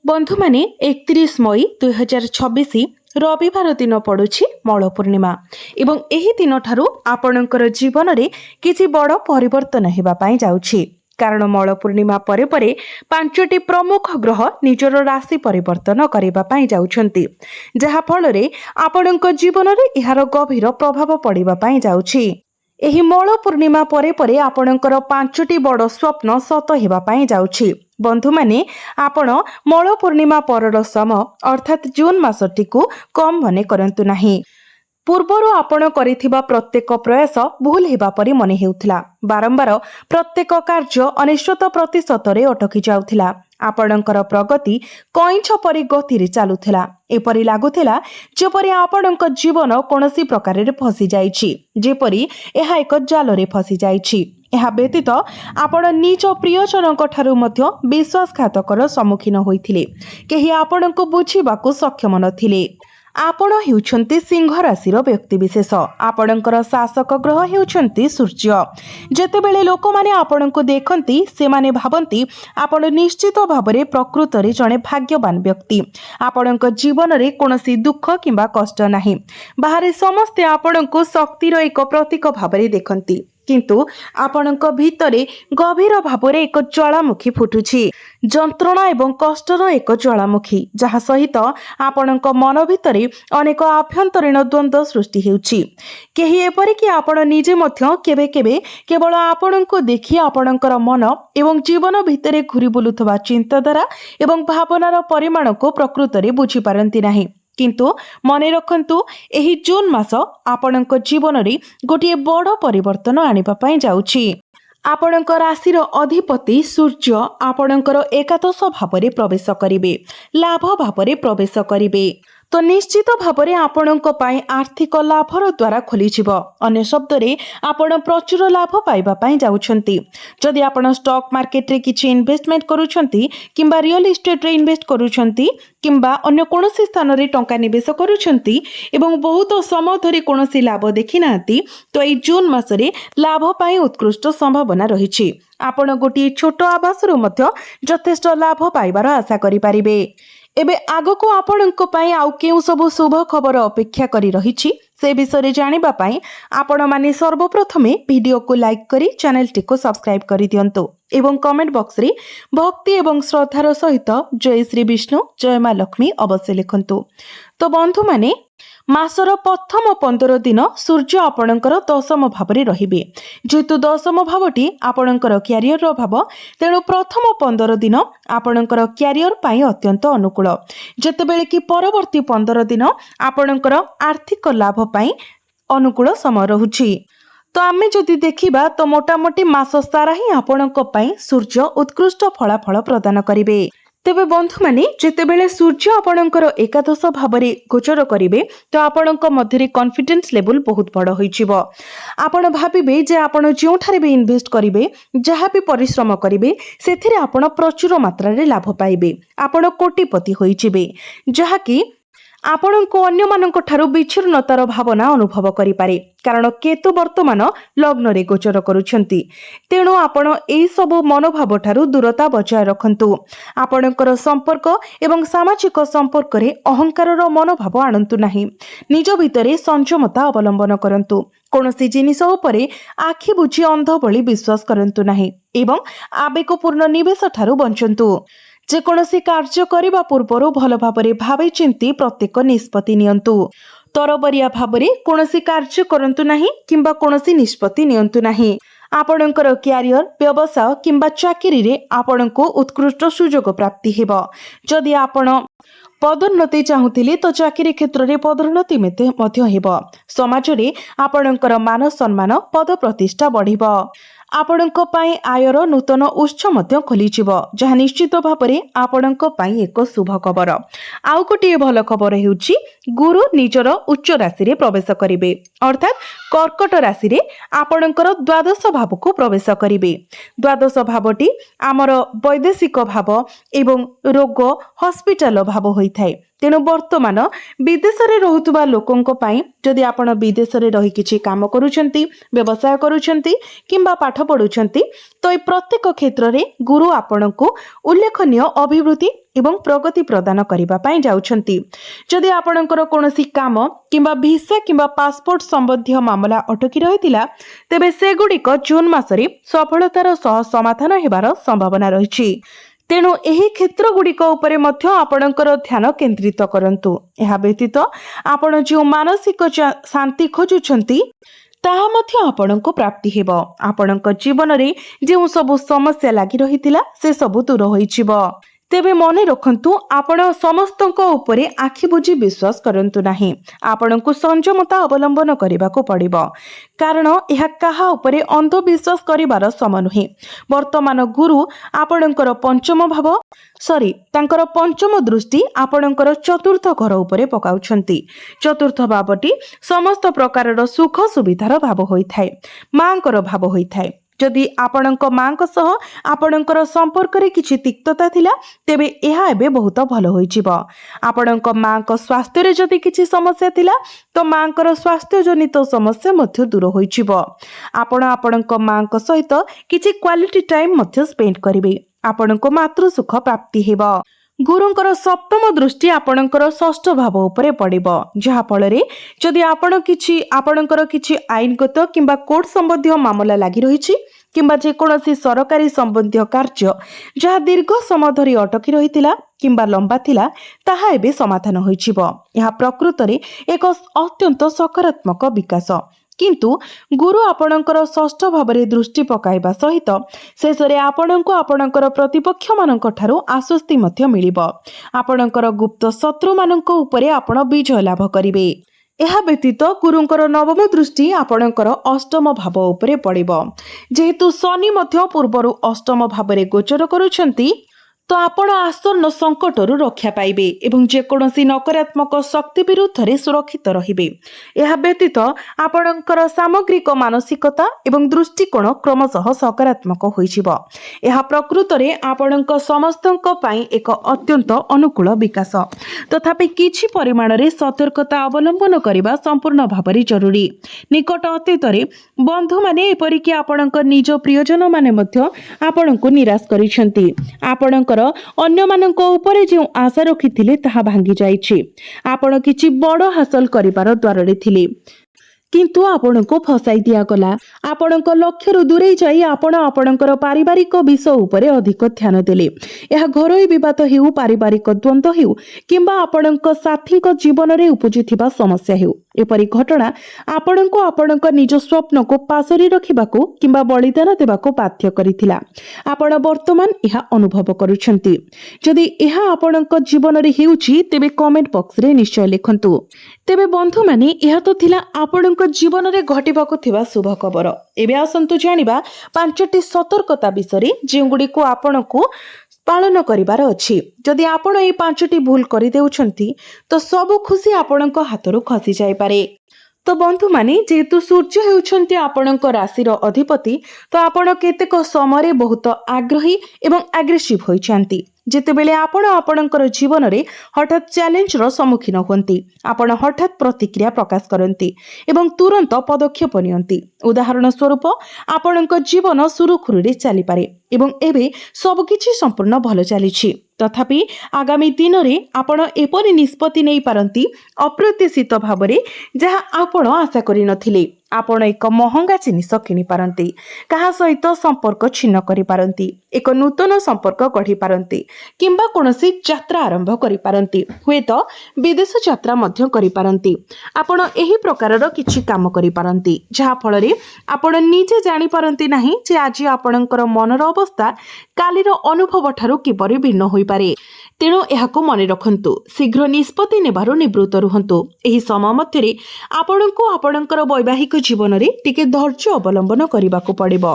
बंधु माने 31 मई 2026 रविवार दिन पड़ुछि मौल पूर्णिमा एवं एही दिन ठारू आपणकर जीवन रे किछि बड़ परिवर्तन हेबा पई जाउछि। कारण मौल पूर्णिमा परे परे पांचटी प्रमुख ग्रह निजर राशि परिवर्तन करिबा पई जाउछंती, जहा फल रे आपणक जीवन रे इहार गभीर प्रभाव पड़िबा पई जाउछि। एही मौल पूर्णिमा परे परे आपणकर पांचटी बड़ स्वप्न सत हेबा पई जाउछि। बंधु माने आपण मौल पूर्णिमा परर सम अर्थात जून मासटी को कम मने करंतु नाही। पूर्वर आपण करिथिबा प्रत्येक प्रयास भूल हेबा परि मने हेउथिला। बारंबार प्रत्येक कार्य 99% रे अटकी जाउथिला। आपणकर प्रगति कईछ परि गति रे चालुथिला। एपरि लागुथिला जेपरि आपणक जीवन कोनोसी प्रकार रे फसी जाइछि, जेपरि एहा एक जाल रे फसी जाइछि। एहा व्यतीत आपण निज प्रियजनक ठारू मध्य विश्वासघातकर सम्मुखीन होइथिले। केही आपणको बुझिबाकू सक्षम नथिले। आपण हेउछन्ति सिंह राशिर व्यक्ति विशेष। आपणकर शासक ग्रह हेउछन्ति सूर्य। जेतेबेले लोक माने आपणको देखन्ति सेमाने भाबन्ति आपण निश्चित भाबरे प्रकृत रे जणे भाग्यवान व्यक्ति। आपणको जीवन रे कोनोसी दुख किंबा कष्ट नाही। बाहरे समस्ते आपणको शक्तिर एक प्रतीक भाबरे देखन्ति, किंतु आपणक भितरे गभीर भावरे एक ज्वालामुखी फुटुछि। जंत्रणा एवं कष्टर एक ज्वालामुखी, जहा सहित आपणक मन भितरे अनेक आभ्यंतरीण द्वंद्व सृष्टि हेउछि। केही एपरि कि आपण निजे मध्य केबे केबे केवल आपणको देखि आपणकर मन एवं जीवन भितरे घुरी बुलुथबा चिंताधारा एवं भावनार परिमाण को प्रकृत रे बुझी पारंती नाही। किंतु मने रखंतु एही जून मास आपणक जीवन रे गोटिए बड़ परिवर्तन आनिबा पई जाउछि। आपणक राशिर अधिपति सूर्य आपणकर एकादश भावरे प्रवेश करिवे, लाभ भावरे प्रवेश करिवे। तो निश्चित भावरे आपणक पई आर्थिक लाभर द्वारा खोली जिवो। अन्य शब्द रे आपण प्रचुर लाभ पाइबा पई जाउछंती। जदि आपण स्टॉक मार्केट रे किछि इन्वेस्टमेंट करूछंती किंबा रियल एस्टेट रे इन्वेस्ट करूछंती किंबा अन्य कोनोसी स्थान रे टंका निवेश करूछंती एवं बहुत समय धरि कोनोसी लाभ देखि नांती, तो ए जून मासरे लाभ पई उत्कृष्ट संभावना रहिछि। आपण गोटी छोट आवास रो मध्य यथेष्ट लाभ पाइबार आशा करि पारिबे। एबे आगको आपणको पई आउ केउ सब शुभ खबर अपेक्षा करी रहिछि से विषय जानिबा पई आपण माने सर्वप्रथमे वीडियो को लाइक करी चैनल टी को सब्सक्राइब करी दियंतु एवं कमेंट बॉक्स रे भक्ति एवं श्रद्धार सहित जय श्री विष्णु जय मां लक्ष्मी अवश्य लिखंतु। तो बंधु माने मासर प्रथम 15 दिन सूर्य आपणकर दशम भावरे रहिबे। जेतु दशम भावटी आपणकर क्यारियर भाव, तेणु प्रथम 15 दिन आपणकर क्यारियर पाई अत्यंत अनुकूल, जेतेबेले कि परवर्ती 15 दिन आपणकर आर्थिक लाभ पाई अनुकूल समय रहुछि। तो आमे जदि देखिबा तो मोटामोटी मास सारा ही आपणक पाई सूर्य उत्कृष्ट फलाफल प्रदान करिवे। तेबे बंधु माने जेतेबेले सूर्य आपणकर एकादश भावरे गोचर करिवे तो आपणक मध्यरे कॉन्फिडेंस लेवल बहुत बड़ होइछिबो। आपण भाबिबे जे आपण जोठारे भी इन्वेस्ट करिवे, जहा भी परिश्रम करिवे, सेथिरे आपण प्रचुर मात्रा रे लाभ पाइबे। आपण कोटिपति होइछिबे, जहा कि आपणको अन्य मानक ठारू विच्छिन्नतार भावना अनुभव करि पारे। कारण केतु वर्तमान लग्न रे गोचर करूछंती, तेणु आपण एई सब मनोभाव ठारू दूरता बजाय रखंतु। आपणकर संपर्क एवं सामाजिक संपर्क रे अहंकारर मनोभाव आनंतु नाही। निज भितरे संयमता अवलंबन करंतु। कोनोसी जिनिस उपरे आखि बुझी अंध भली विश्वास करंतु नाही एवं आवेगपूर्ण निवेश ठारू बंचंतु। जे कोनोसी कार्य करिबा पूर्वरु भल भाबरे भाबी चिंती प्रत्येक निष्पत्ति नियंतु। तरबरिया भाबरे कोनोसी कार्य करंतु नाही किंबा कोनोसी निष्पत्ति नियंतु नाही। आपणकर क्यारियर व्यवसाय किंबा चाकरी रे आपणको उत्कृष्ट सुजोग प्राप्ति हेबो। जदि आपण पदोन्नति चाहुथिले तो चाकरी क्षेत्र रे पदोन्नति मध्य हेबो। समाज रे आपणकर मान सम्मान पद प्रतिष्ठा बढ़िबो। आपणक पई आयर नूतन उत्स मध्य खोली जिवो, जहा निश्चित भाबरे आपणक पई एक शुभ खबर। आउ गोटे भल खबर हेउची गुरु निजर उच्च राशि रे प्रवेश करिवे, अर्थात कर्कट राशि रे आपणकर द्वादश भाव को प्रवेश करिवे। द्वादश भावटी आमर वैदेशिक भाव एवं रोग हॉस्पिटल भाव होइथाय। तेणु वर्तमान विदेश रे रहुतुबा लोकंक पई जदि आपण विदेश रे रही किछि काम करूछंती व्यवसाय करूछंती किंबा पाठ पढुछंती तो ए प्रत्येक क्षेत्र रे गुरु आपणको उल्लेखनीय अभिवृद्धि एवं प्रगति प्रदान करिबा पई जाउछंती। जदि आपणकर कोनोसी काम किंबा वीसा किंबा पासपोर्ट संबंधी मामला अटकी रहितिला तेबे सेगुडिक जून मासरे सफलतार सह समाधान हेबार संभावना रहिछि। तेणु एही क्षेत्र गुड़िक उपरे मध्य आपणकर ध्यान केंद्रित करंतु। एहा व्यतीत आपण जो मानसिक शांति खोजुछंती ताहा मध्य आपणको प्राप्ति हेबो। आपणक जीवन रे जे सब समस्या लागि रहितिला से सब दूर होइछिबो। तेबे मने रखंतु आपण समस्तक उपरे आखि बुझी विश्वास करंतु नाही। आपणको संयमता अवलंबन करबाको पड़िबो कारण यह काहा उपरे अंधविश्वास करिवार समय नुहे। वर्तमान गुरु आपणकर तांकर पंचम दृष्टि आपणकर चतुर्थ घर उपरे पकाउछंती। चतुर्थ भावटी समस्त प्रकारर सुख सुविधार भाव होइथाय, मांकर भाव होइथाय। जदि आपणक मांक सह आपणकर संपर्क रे किछि तिक्तता थिला तेबे एहा एबे बहुत भलो होइजिबो। आपणक मांक स्वास्थ्य रे जदि किछि समस्या थिला तो मांकर स्वास्थ्य जनित समस्या मध्य दूर होइजिबो। आपणक मांक सहित किछि क्वालिटी टाइम मध्य स्पेंड करिवे। आपणक मातृ सुख प्राप्ति हेबो। गुरुंकर सप्तम दृष्टि आपणकर षष्ठ भाव उपरे पड़िबो जहा फଳରେ जदि आपणकर किछि आईनगत किंबा कोर्ट संबंधी मामला लागि रहिछि किंबा जे कोनोसी सरकारी संबंधी कार्य जहा दीर्घ समय धरि अटकी रहितिला किंबा लंबा थिला ताहा एबे समाधान होइछिबो। यह प्रकृत रे एक अत्यंत सकारात्मक विकास। किंतु गुरु आपणकर षष्ठ भावरे दृष्टि पकाइबा सहित शेषरे आपणको आपणकर प्रतिपक्ष मानक ठारू आश्वस्ति मध्य मिलिबो। आपणकर गुप्त शत्रु मानक उपरे आपण विजय लाभ करिवे। एहा व्यतीत गुरुंकर नवम दृष्टि आपणकर अष्टम भाव उपरे पड़िबो। जेहेतु शनि मध्य पूर्वरु अष्टम भावरे गोचर करूछंती तो आपण आसन्न संकटरू रक्षा पाइबे एवं जेकोसी नकारात्मक शक्ति विरुद्ध रे सुरक्षित रहिबे। एहा व्यतीत आपणकर सामग्रिक मानसिकता एवं दृष्टिकोण क्रमशः सकारात्मक होइछिबो। एहा प्रकृत रे आपणक समस्तक पई एक अत्यंत अनुकूल विकास। तथापि किछि परिमाण रे सतर्कता अवलंबन करिबा संपूर्ण भाबरे जरूरी। निकट अतीत रे बंधु माने एपरि कि आपणक निज प्रियजन माने मध्य आपणको निराश करिसेंती। आपणक अन्य मानक उपरे जो आशा रखिथिले ताहा भांगी जाइछि। आपण किछि बड़ हासिल करिबार द्वारे थिले किंतु आपणको फसाई दिया गला। आपणक लक्ष्य दूरे जाई आपण आपणकर पारिवारिक विषय उपरे अधिक ध्यान देले। यह घरोई विवाद हेउ, पारिवारिक द्वंद्व हेउ किंबा आपणक साथीक जीवन रे उपजिथिबा समस्या हेउ, एपरि घटना आपणको आपणक निज स्वप्न को पासरी रखिबाको किंबा बलिदान देबाको बाध्य करिथिला। आपण वर्तमान यह अनुभव करूछंती। जदि यह आपणक जीवन रे हेउची तेबे कमेंट बॉक्स रे निश्चय लिखंतु। तेबे बंधु माने यह तो थिला आपणक जीवन रे घटिबाको थिबा शुभ खबर। एबे आसंतु जानिबा पांचटी सतर्कता विषय जेगुडी को आपणको पालन करिबार अछि। जदि आपण ए पांचटी भूल करि देउछंती तो सब खुशी आपणक हातरू खसी जाय पारे। तो बंधु माने जेहेतु सूर्य हेउछंती आपणक राशिर अधिपति तो आपण केतेक समय बहुत आग्रही एवं एग्रेसिव होइछंती। जेतेबेले आपण आपणकर जीवन रे हठात चैलेंज रो सम्मुखीन होंती, आपण हठात प्रतिक्रिया प्रकाश करंती एवं तुरंत पदक्षेप नियंती। उदाहरण स्वरूप आपणक जीवन सुरुखुरुरे चली पारे एवं एबे सबकिछि संपूर्ण भलो चलीछि। तथापि आगामी दिन रे आपण एपरि निष्पत्ति नै पारंती अप्रत्याशित भावरे जहा आपण आशा करि नथिले। आपण एक महंगा जिनिस किनि पारंती, कहा सहित संपर्क छिन्न करि पारंती, एक नूतन संपर्क गढ़ी पारंती किंबा कोनोसी यात्रा आरंभ करि पारंती, हुएत विदेश यात्रा मध्य करि पारंती। आपण एही प्रकारर किछि काम करि पारंती जहा फल रे आपण निजे जानि पारंती नाही जे आज आपणकर मनर अवस्था कालीर अनुभव ठारू किपरि भिन्न होई पारे। तेणु एहाको मने रखंतु, शीघ्र निष्पत्ति नेबारु निवृत्त रुहंतु। एही समय मध्यरे आपणको आपणकर वैवाहिक जीवन रे टिके धैर्य अवलंबन करिबाको पड़िबो।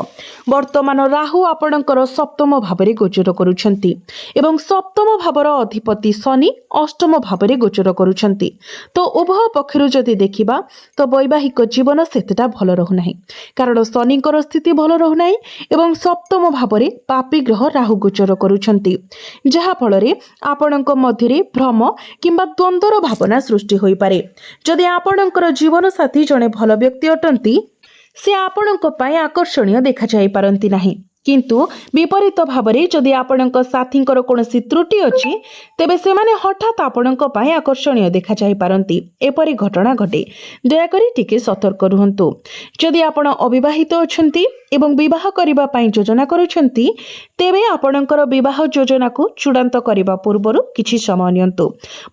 वर्तमान राहु आपणकर सप्तम भावरे गोचर करूछंती एवं सप्तम भावर अधिपति शनि अष्टम भावरे गोचर करूछंती। तो उभय पक्षरु जदि देखिबा तो वैवाहिक जीवन सेतेटा भलो रहु नाही, कारण शनिकर स्थिति भलो रहु नाही एवं सप्तम भावरे पापी ग्रह राहु गोचर करूछंती, जहा फल रे ଆପଣଙ୍କ ମଧ୍ୟରେ ଭ୍ରମ କିମ୍ବା ଦ୍ୱନ୍ଦ୍ୱର ଭାବନା ସୃଷ୍ଟି ହୋଇପାରେ। ଯଦି ଆପଣଙ୍କର ଜୀବନସାଥୀ ଜଣେ ଭଲ ବ୍ୟକ୍ତି ଅଟନ୍ତି, ସେ ଆପଣଙ୍କ ପାଇଁ ଆକର୍ଷଣୀୟ ଦେଖାଯାଇପାରନ୍ତି ନାହିଁ, କିନ୍ତୁ ବିପରୀତ ଭାବରେ ଯଦି ଆପଣଙ୍କ ସାଥୀଙ୍କର କୌଣସି ତ୍ରୁଟି ଅଛି, ତେବେ ସେମାନେ ହଠାତ୍ ଆପଣଙ୍କ ପାଇଁ ଆକର୍ଷଣୀୟ ଦେଖାଯାଇପାରନ୍ତି। ଏପରି ଘଟଣା ଘଟେ। ଦୟାକରି ଟିକେ ସତର୍କ ରୁହନ୍ତୁ। ଯଦି ଆପଣ ଅବିବାହିତ ଅଛନ୍ତି ଏବଂ ବିବାହ କରିବା ପାଇଁ ଯୋଜନା କରୁଛନ୍ତି, ତେବେ ଆପଣଙ୍କର ବିବାହ ଯୋଜନାକୁ ଚୂଡ଼ାନ୍ତ କରିବା ପୂର୍ବରୁ କିଛି ସମୟ ନିଅନ୍ତୁ।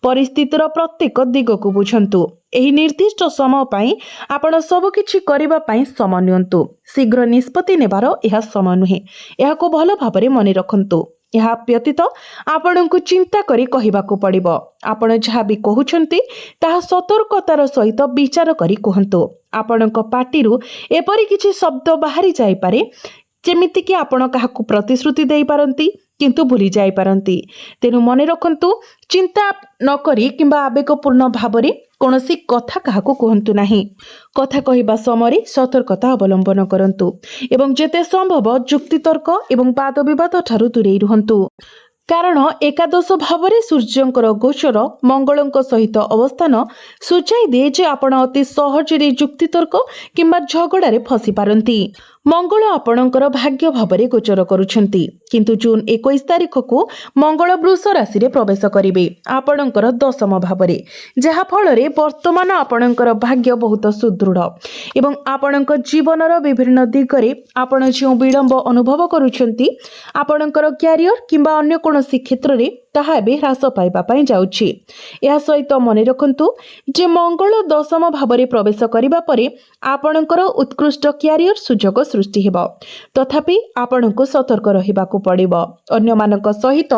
ପରିସ୍ଥିତିର ପ୍ରତ୍ୟେକ ଦିଗକୁ ବୁଝନ୍ତୁ। ଏହି ନିର୍ଦ୍ଦିଷ୍ଟ ସମୟ ପାଇଁ ଆପଣ ସବୁକିଛି କରିବା ପାଇଁ ସମୟ ନିଅନ୍ତୁ। ଶୀଘ୍ର ନିଷ୍ପତ୍ତି ନେବାର ଏହା ସମୟ ନୁହେଁ। ଏହାକୁ ଭଲ ଭାବରେ ମନେ ରଖନ୍ତୁ। ଏହା ବ୍ୟତୀତ ଆପଣଙ୍କୁ ଚିନ୍ତା କରି କହିବାକୁ ପଡ଼ିବ। ଆପଣ ଯାହା ବି କହୁଛନ୍ତି ତାହା ସତର୍କତାର ସହିତ ବିଚାର କରି କୁହନ୍ତୁ। ଆପଣଙ୍କ ପାଟିରୁ ଏପରି କିଛି ଶବ୍ଦ ବାହାରି ଯାଇପାରେ ଯେମିତିକି ଆପଣ କାହାକୁ ପ୍ରତିଶ୍ରୁତି ଦେଇପାରନ୍ତି କିନ୍ତୁ ଭୁଲି ଯାଇପାରନ୍ତି। ତେଣୁ ମନେ ରଖନ୍ତୁ, ଚିନ୍ତା ନକରି କିମ୍ବା ଆବେଗପୂର୍ଣ୍ଣ ଭାବରେ କୌଣସି କଥା କାହାକୁ କୁହନ୍ତୁ ନାହିଁ। କଥା କହିବା ସମୟରେ ସତର୍କତା ଅବଲମ୍ବନ କରନ୍ତୁ ଏବଂ ଯେତେ ସମ୍ଭବ ଯୁକ୍ତିତର୍କ ଏବଂ ବାଦବିବାଦ ଠାରୁ ଦୂରେଇ ରୁହନ୍ତୁ। କାରଣ ଏକାଦଶ ଭାବରେ ସୂର୍ଯ୍ୟଙ୍କର ଗୋଚର ମଙ୍ଗଳଙ୍କ ସହିତ ଅବସ୍ଥାନ ସୂଚାଇ ଦିଏ ଯେ ଆପଣ ଅତି ସହଜରେ ଯୁକ୍ତିତର୍କ କିମ୍ବା ଝଗଡ଼ାରେ ଫସି ପାରନ୍ତି। ମଙ୍ଗଳ ଆପଣଙ୍କର ଭାଗ୍ୟ ଭାବରେ ଗୋଚର କରୁଛନ୍ତି, କିନ୍ତୁ ଜୁନ୍ 21 ତାରିଖକୁ ମଙ୍ଗଳ ବୃଷ ରାଶିରେ ପ୍ରବେଶ କରିବେ ଆପଣଙ୍କର ଦଶମ ଭାବରେ, ଯାହାଫଳରେ ବର୍ତ୍ତମାନ ଆପଣଙ୍କର ଭାଗ୍ୟ ବହୁତ ସୁଦୃଢ଼ ଏବଂ ଆପଣଙ୍କ ଜୀବନର ବିଭିନ୍ନ ଦିଗରେ ଆପଣ ଯେଉଁ ବିଳମ୍ବ ଅନୁଭବ କରୁଛନ୍ତି, ଆପଣଙ୍କର କ୍ୟାରିୟର କିମ୍ବା ଅନ୍ୟ କୌଣସି କ୍ଷେତ୍ରରେ ତାହା ଏବେ ହ୍ରାସ ପାଇବା ପାଇଁ ଯାଉଛି। ଏହା ସହିତ ମନେ ରଖନ୍ତୁ ଯେ ମଙ୍ଗଳ ଦଶମ ଭାବରେ ପ୍ରବେଶ କରିବା ପରେ ଆପଣଙ୍କର ଉତ୍କୃଷ୍ଟ କ୍ୟାରିୟର ସୁଯୋଗ ସୃଷ୍ଟି ହେବ। ତଥାପି ଆପଣଙ୍କୁ ସତର୍କ ରହିବାକୁ ପଡ଼ିବ। ଅନ୍ୟମାନଙ୍କ ସହିତ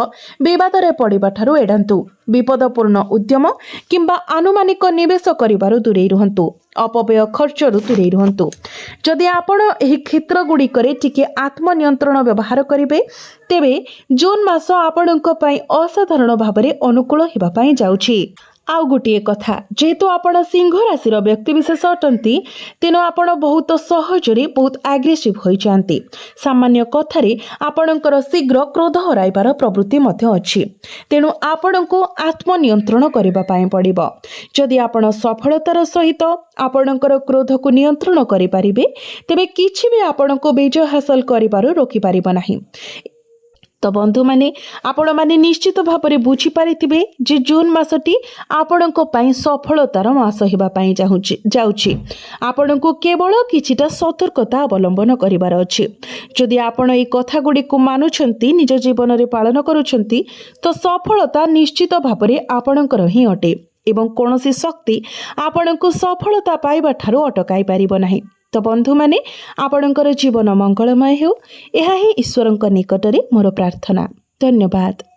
ବିବାଦରେ ପଡ଼ିବା ଠାରୁ ଏଡ଼ାନ୍ତୁ। ବିପଦପୂର୍ଣ୍ଣ ଉଦ୍ୟମ କିମ୍ବା ଆନୁମାନିକ ନିବେଶ କରିବାରୁ ଦୂରେଇ ରୁହନ୍ତୁ। ଅପବ୍ୟୟ ଖର୍ଚ୍ଚରୁ ଦୂରେଇ ରୁହନ୍ତୁ। ଯଦି ଆପଣ ଏହି କ୍ଷେତ୍ରଗୁଡ଼ିକରେ ଟିକେ ଆତ୍ମନିୟନ୍ତ୍ରଣ ବ୍ୟବହାର କରିବେ, ତେବେ ଜୁନ୍ ମାସ ଆପଣଙ୍କ ପାଇଁ ଅସାଧାରଣ ଭାବରେ ଅନୁକୂଳ ହେବା ପାଇଁ ଯାଉଛି। ଆଉ ଗୋଟିଏ କଥା, ଯେହେତୁ ଆପଣ ସିଂହ ରାଶିର ବ୍ୟକ୍ତିବିଶେଷ ଅଟନ୍ତି, ତେଣୁ ଆପଣ ବହୁତ ସହଜରେ ବହୁତ ଆଗ୍ରେସିଭ୍ ହୋଇଯାଆନ୍ତି। ସାମାନ୍ୟ କଥାରେ ଆପଣଙ୍କର ଶୀଘ୍ର କ୍ରୋଧ ହରାଇବାର ପ୍ରବୃତ୍ତି ମଧ୍ୟ ଅଛି। ତେଣୁ ଆପଣଙ୍କୁ ଆତ୍ମନିୟନ୍ତ୍ରଣ କରିବା ପାଇଁ ପଡ଼ିବ। ଯଦି ଆପଣ ସଫଳତାର ସହିତ ଆପଣଙ୍କର କ୍ରୋଧକୁ ନିୟନ୍ତ୍ରଣ କରିପାରିବେ, ତେବେ କିଛି ବି ଆପଣଙ୍କୁ ବିଜୟ ହାସଲ କରିବାରୁ ରୋକିପାରିବ ନାହିଁ। ତ ବନ୍ଧୁମାନେ, ଆପଣମାନେ ନିଶ୍ଚିତ ଭାବରେ ବୁଝିପାରିଥିବେ ଯେ ଜୁନ୍ ମାସଟି ଆପଣଙ୍କ ପାଇଁ ସଫଳତାର ମାସ ହେବା ପାଇଁ ଯାଉଛି। ଆପଣଙ୍କୁ କେବଳ କିଛିଟା ସତର୍କତା ଅବଲମ୍ବନ କରିବାର ଅଛି। ଯଦି ଆପଣ ଏହି କଥାଗୁଡ଼ିକୁ ମାନୁଛନ୍ତି, ନିଜ ଜୀବନରେ ପାଳନ କରୁଛନ୍ତି, ତ ସଫଳତା ନିଶ୍ଚିତ ଭାବରେ ଆପଣଙ୍କର ହିଁ ଅଟେ ଏବଂ କୌଣସି ଶକ୍ତି ଆପଣଙ୍କୁ ସଫଳତା ପାଇବା ଠାରୁ ଅଟକାଇ ପାରିବ ନାହିଁ। ତ ବନ୍ଧୁମାନେ, ଆପଣଙ୍କର ଜୀବନ ମଙ୍ଗଳମୟ ହେଉ, ଏହା ହିଁ ଈଶ୍ୱରଙ୍କ ନିକଟରେ ମୋର ପ୍ରାର୍ଥନା। ଧନ୍ୟବାଦ।